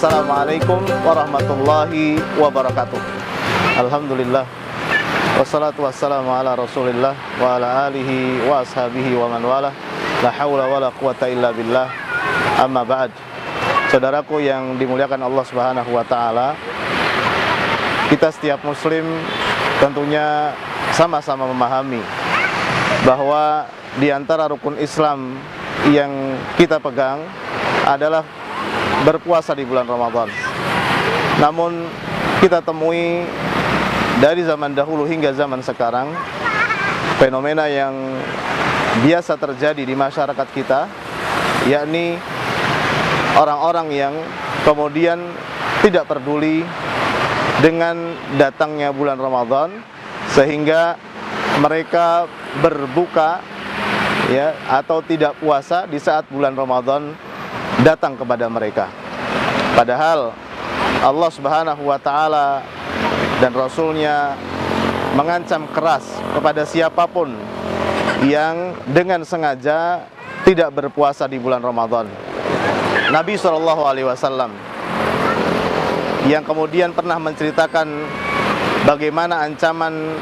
Wassalamualaikum warahmatullahi wabarakatuh. Alhamdulillah, wassalatu wassalamu ala rasulillah wa ala alihi wa ashabihi wa man wala. La hawla wa la quwata illa billah. Amma ba'd. Saudaraku yang dimuliakan Allah Subhanahu wa taala, kita setiap muslim tentunya sama-sama memahami bahwa di antara rukun Islam yang kita pegang adalah berpuasa di bulan Ramadan. Namun kita temui dari zaman dahulu hingga zaman sekarang fenomena yang biasa terjadi di masyarakat kita, yakni orang-orang yang kemudian tidak peduli dengan datangnya bulan Ramadan sehingga mereka berbuka ya atau tidak puasa di saat bulan Ramadan datang kepada mereka. Padahal Allah Subhanahu wa taala dan Rasulnya mengancam keras kepada siapapun yang dengan sengaja tidak berpuasa di bulan Ramadan. Nabi SAW yang kemudian pernah menceritakan bagaimana ancaman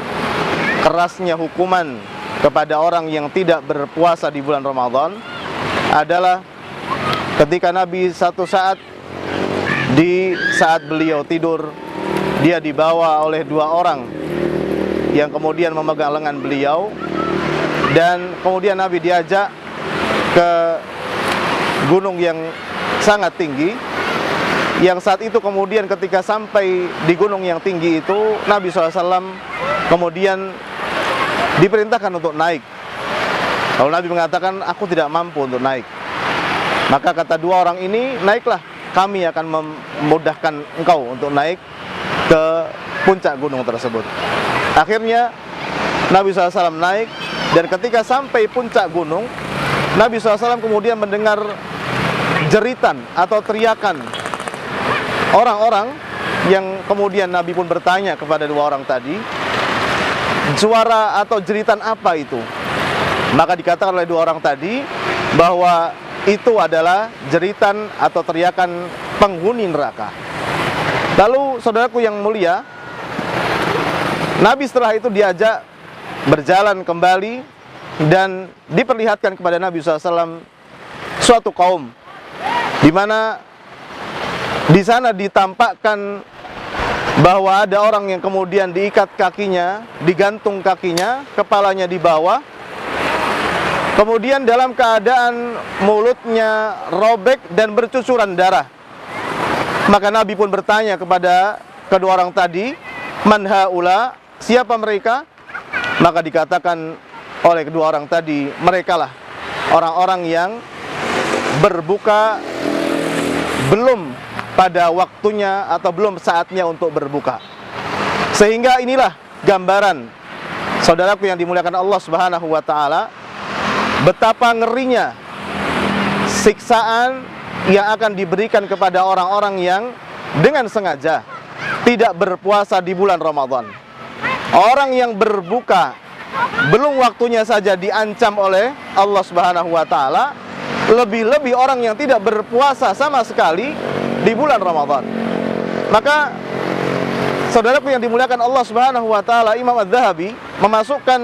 kerasnya hukuman kepada orang yang tidak berpuasa di bulan Ramadan adalah ketika Nabi satu saat di saat beliau tidur, dia dibawa oleh dua orang yang kemudian memegang lengan beliau, dan kemudian Nabi diajak ke gunung yang sangat tinggi, yang saat itu kemudian ketika sampai di gunung yang tinggi itu, Nabi SAW kemudian diperintahkan untuk naik. Lalu Nabi mengatakan, aku tidak mampu untuk naik. Maka kata dua orang ini, naiklah, kami akan memudahkan engkau untuk naik ke puncak gunung tersebut. Akhirnya Nabi SAW naik, dan ketika sampai puncak gunung, Nabi SAW kemudian mendengar jeritan atau teriakan orang-orang, yang kemudian Nabi pun bertanya kepada dua orang tadi, suara atau jeritan apa itu? Maka dikatakan oleh dua orang tadi bahwa itu adalah jeritan atau teriakan penghuni neraka. Lalu saudaraku yang mulia, Nabi setelah itu diajak berjalan kembali dan diperlihatkan kepada Nabi SAW suatu kaum di mana di sana ditampakkan bahwa ada orang yang kemudian diikat kakinya, digantung kakinya, kepalanya di bawah, kemudian dalam keadaan mulutnya robek dan bercucuran darah. Maka Nabi pun bertanya kepada kedua orang tadi, man haula, siapa mereka? Maka dikatakan oleh kedua orang tadi, merekalah orang-orang yang berbuka belum pada waktunya atau belum saatnya untuk berbuka. Sehingga inilah gambaran, saudaraku yang dimuliakan Allah Subhanahu wa taala, betapa ngerinya siksaan yang akan diberikan kepada orang-orang yang dengan sengaja tidak berpuasa di bulan Ramadan. Orang yang berbuka belum waktunya saja diancam oleh Allah Subhanahu wa taala, lebih-lebih orang yang tidak berpuasa sama sekali di bulan Ramadan. Maka saudaraku yang dimuliakan Allah Subhanahu wa taala, Imam Az-Zahabi memasukkan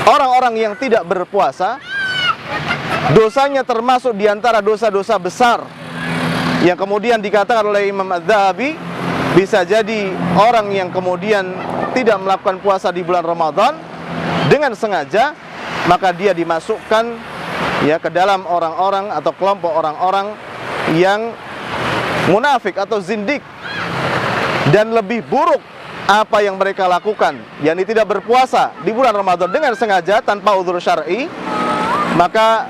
orang-orang yang tidak berpuasa, dosanya termasuk di antara dosa-dosa besar, yang kemudian dikatakan oleh Imam Az-Zahabi bisa jadi orang yang kemudian tidak melakukan puasa di bulan Ramadan dengan sengaja, maka dia dimasukkan ya ke dalam orang-orang atau kelompok orang-orang yang munafik atau zindik, dan lebih buruk apa yang mereka lakukan, yakni tidak berpuasa di bulan Ramadan dengan sengaja tanpa uzur syar'i, maka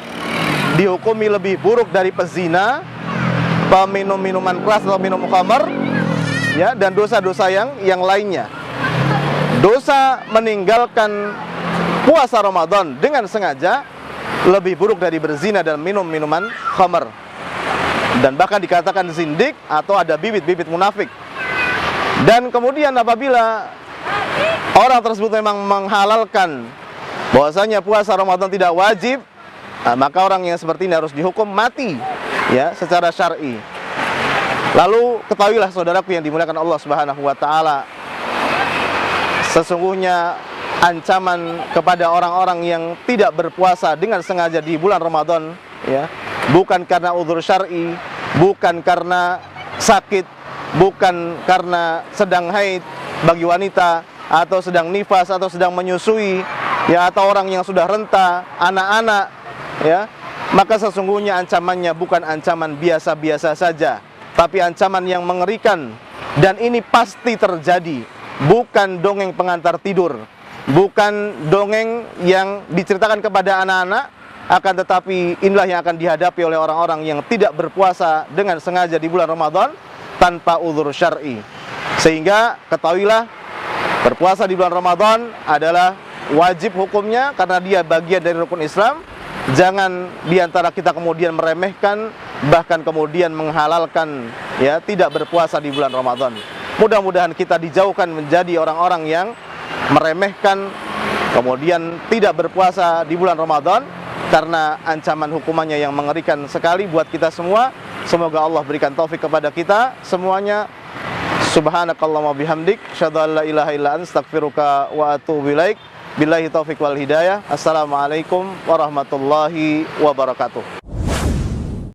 dihukumi lebih buruk dari pezina, peminum minuman keras atau minum khamar, ya, dan dosa-dosa yang lainnya. Dosa meninggalkan puasa Ramadan dengan sengaja lebih buruk dari berzina dan minum minuman khamar, dan bahkan dikatakan zindik atau ada bibit-bibit munafik. Dan kemudian apabila orang tersebut memang menghalalkan bahwasanya puasa Ramadan tidak wajib, maka orang yang seperti ini harus dihukum mati ya secara syar'i. Lalu ketahuilah saudaraku yang dimuliakan Allah Subhanahu wa taala, sesungguhnya ancaman kepada orang-orang yang tidak berpuasa dengan sengaja di bulan Ramadan, ya, bukan karena udzur syar'i, bukan karena sakit, bukan karena sedang haid bagi wanita, atau sedang nifas, atau sedang menyusui, ya, atau orang yang sudah renta, anak-anak, ya, maka sesungguhnya ancamannya bukan ancaman biasa-biasa saja, tapi ancaman yang mengerikan, dan ini pasti terjadi. Bukan dongeng pengantar tidur, bukan dongeng yang diceritakan kepada anak-anak, akan tetapi inilah yang akan dihadapi oleh orang-orang yang tidak berpuasa dengan sengaja di bulan Ramadan tanpa udzur syar'i. Sehingga ketahuilah, berpuasa di bulan Ramadan adalah wajib hukumnya karena dia bagian dari rukun Islam. Jangan diantara kita kemudian meremehkan, bahkan kemudian menghalalkan, ya, tidak berpuasa di bulan Ramadan. Mudah-mudahan kita dijauhkan menjadi orang-orang yang meremehkan, kemudian tidak berpuasa di bulan Ramadan, karena ancaman hukumannya yang mengerikan sekali buat kita semua. Semoga Allah berikan taufik kepada kita semuanya. Subhanakallahumma bihamdik, asyhadu an la ilaha illa anta, astaghfiruka wa atubu ilaik. Billahi taufik wal hidayah. Assalamualaikum warahmatullahi wabarakatuh.